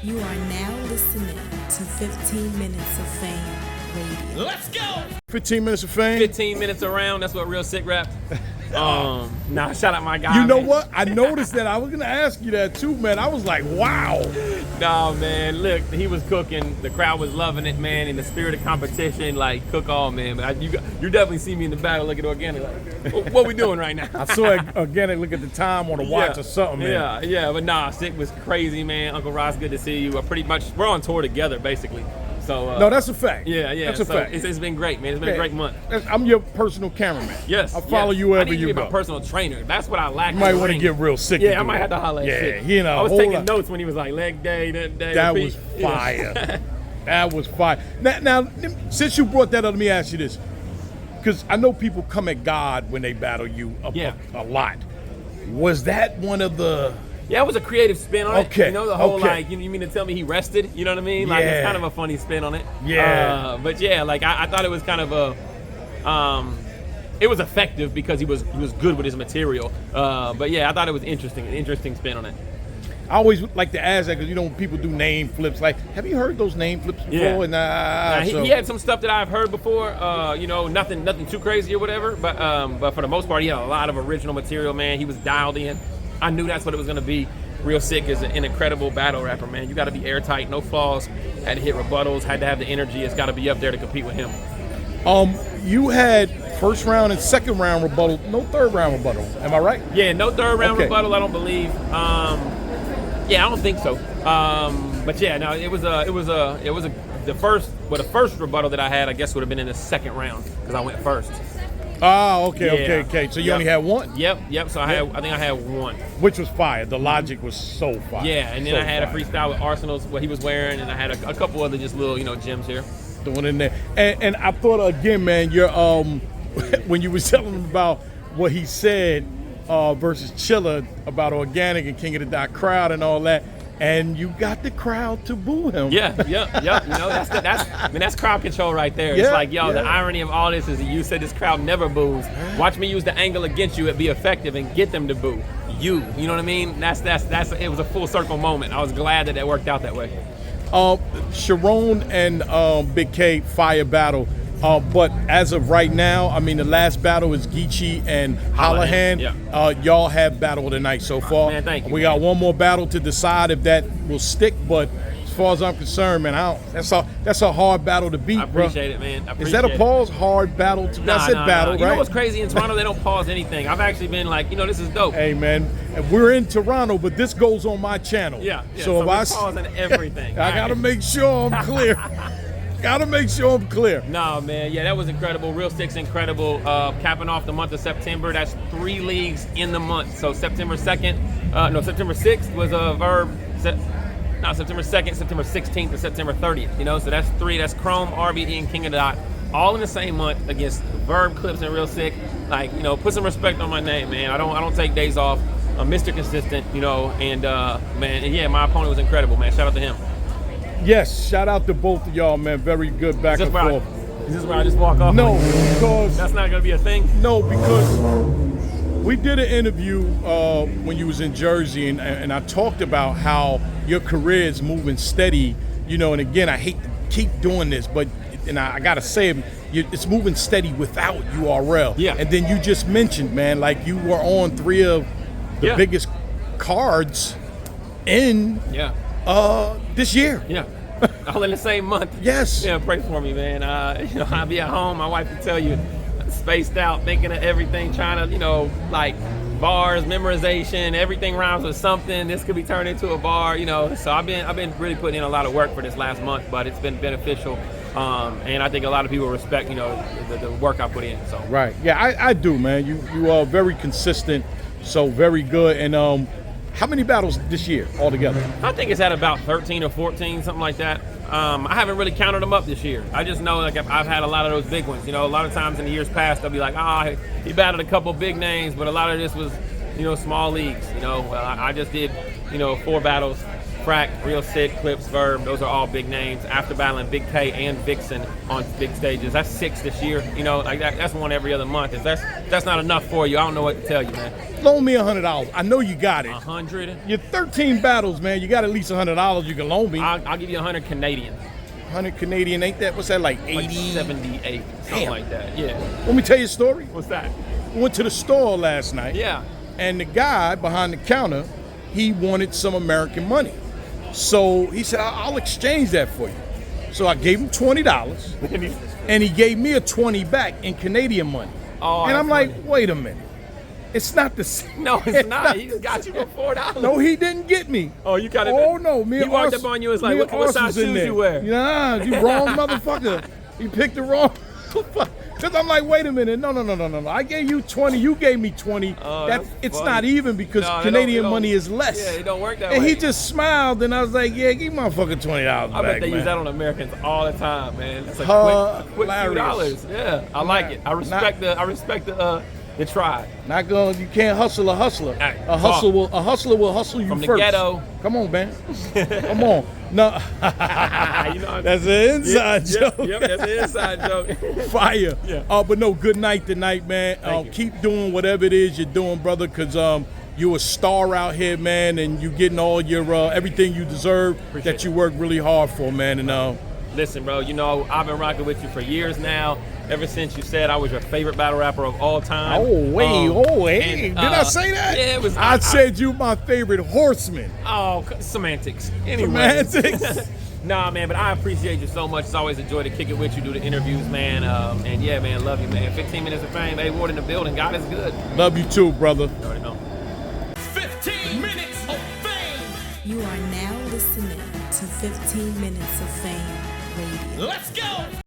You are now listening to 15 Minutes of Fame Radio. Let's go! 15 minutes of fame. 15 minutes around, that's what Real Sick rap. Shout out my guy. You know man. what? I noticed that. I was going to ask you that too, man. I was like, wow. No, man, look, he was cooking. The crowd was loving it, man. In the spirit of competition, like, cook all, man. But you definitely see me in the battle looking Organic. Like, what we doing right now? I saw Organic look at the time on the watch or something, man. Yeah, but nah, Sick was crazy, man. Uncle Ross, good to see you. We're on tour together, basically. So no, that's a fact. Yeah. That's a fact. It's been great, man. It's been a great month. I'm your personal cameraman. Yes. I'll follow you wherever I need to you be go. my personal trainer. That's what I lack. You might want to get real sick. Yeah, I might have to holler at Sick. you know. I was taking notes when he was like leg day, that day. That repeat. was fire. That was fire. Now, since you brought that up, let me ask you this. Because I know people come at God when they battle you a lot. Was that one of the... Yeah, it was a creative spin on it. Okay. You know, the whole like, you mean to tell me he rested? You know what I mean? Like, it's kind of a funny spin on it. Yeah. But yeah, like I thought it was kind of it was effective because he was good with his material. But yeah, I thought it was interesting, an interesting spin on it. I always like to ask that because, when people do name flips, like, have you heard those name flips before? Yeah. He had some stuff that I've heard before, nothing too crazy or whatever, but for the most part, he had a lot of original material, man. He was dialed in. I knew that's what it was going to be. Real Sick is an incredible battle rapper, man. You got to be airtight, no flaws. Had to hit rebuttals, had to have the energy. It's got to be up there to compete with him. You had first round and second round rebuttal, no third round rebuttal. Am I right? Yeah, no third round rebuttal. I don't believe. I don't think so. But yeah, no, the first rebuttal that I had, I guess, would have been in the second round because I went first. Oh, okay. So you only had one? Yep. So I think I had one. Which was fire. The logic was so fire. Yeah, and then I had a freestyle with Arsenal's, what he was wearing, and I had a couple other just little, gems here. Throwing in there. And I thought, again, man, you're when you were telling him about what he said versus Chilla about Organic and King of the Dot crowd and all that, and you got the crowd to boo him. Yeah. That's crowd control right there. Yeah, it's like, the irony of all this is that you said this crowd never boos. Watch me use the angle against you, it be effective, and get them to boo you. You know what I mean? That's it was a full circle moment. I was glad that worked out that way. Sharon and Big K fire battle. But as of right now, I mean, the last battle is Geechee and Holohan. Yeah. Y'all have battle of the night so far. Man, thank you. We got one more battle to decide if that will stick, but as far as I'm concerned, man, that's a hard battle to beat, bro. I appreciate it, man. Is that a pause? Hard battle to Nah, I said battle, right? You know what's crazy? In Toronto, they don't pause anything. I've actually been like, this is dope. Hey, man, we're in Toronto, but this goes on my channel. Yeah. So if I pausing everything. I got to make sure I'm clear. Gotta make sure I'm clear. No, man. Yeah, that was incredible. Real Sick's incredible. Capping off the month of September. That's 3 leagues in the month. So September 2nd, September 6th was a Verb. September 2nd, September 16th, and September 30th. So that's 3. That's Chrome, RBE, and King of the Dot. All in the same month against Verb, Clips, and Real Sick. Like, put some respect on my name, man. I don't take days off. I'm Mr. Consistent, my opponent was incredible, man. Shout out to him. Yes, shout out to both of y'all, man. Very good back and forth. Is this where I just walk off? No, because... That's not going to be a thing? No, because we did an interview when you was in Jersey, and I talked about how your career is moving steady, and again, I hate to keep doing this, but I got to say, it's moving steady without URL. Yeah. And then you just mentioned, man, like you were on 3 of the biggest cards in... this year. Yeah. All in the same month. Yes. Yeah, pray for me, man. I'll be at home. My wife can tell you, spaced out, thinking of everything, trying to, like bars, memorization, everything rhymes with something. This could be turned into a bar, So I've been really putting in a lot of work for this last month, but it's been beneficial. And I think a lot of people respect, the work I put in. So. Right. Yeah, I do, man. You are very consistent, so very good. And how many battles this year altogether? I think it's at about 13 or 14, something like that. I haven't really counted them up this year. I just know like I've had a lot of those big ones. A lot of times in the years past, they'll be like, he battled a couple big names, but a lot of this was, small leagues. I just did, 4 battles Frack, Real Sick, Clips, Verb, those are all big names. After battling Big K and Vixen on big stages, that's 6 this year. You know, like that's one every other month. If that's not enough for you, I don't know what to tell you, man. Loan me $100. I know you got it. 100? You're 13 battles, man. You got at least $100 you can loan me. I'll give you 100 Canadian. 100 Canadian, ain't that? What's that, like 80? Like 78, something like that. Yeah. Let me tell you a story. What's that? We went to the store last night. Yeah. And the guy behind the counter, he wanted some American money. So he said, I'll exchange that for you. So I gave him $20, and he gave me a 20 back in Canadian money. Oh, and I'm like, funny. wait a minute. It's not the same. No, it's not. He just got you for $4. No, he didn't get me. Oh, you got it. Oh, no. He walked up on you and was like, what size shoes you wear? Nah, you wrong motherfucker. You picked the wrong motherfucker. Because I'm like, wait a minute. No. I gave you 20. You gave me 20. It's funny. not even because Canadian money is less. Yeah, it don't work that and way. he just smiled, and I was like, yeah, give my fucking $20 back, I bet they man. use that on Americans all the time, man. It's a quick few Hilarious. dollars. Yeah, I like it. I respect the try. Not going. You can't hustle a hustler. Hey, A hustler will hustle you From the first. ghetto. Come on, man. Come on. No. You know, That's an inside joke. Yep, that's an inside joke. Fire. Yeah. But no, good night tonight, man. Thank you. Keep doing whatever it is you're doing, brother, because you're a star out here, man, and you getting all your everything you deserve that you work really hard for, man. And Listen, bro, you know, I've been rocking with you for years now. Ever since you said I was your favorite battle rapper of all time. Did I say that? Yeah, it was. I said you my favorite horseman. Oh, semantics. Anyway. Semantics. Nah, man, but I appreciate you so much. It's always a joy to kick it with you, do the interviews, man. And yeah, man, love you, man. 15 minutes of fame, A-Ward in the building. God is good. Love you too, brother. You already know. 15 minutes of fame. You are now listening to 15 Minutes of Fame Radio. Let's go.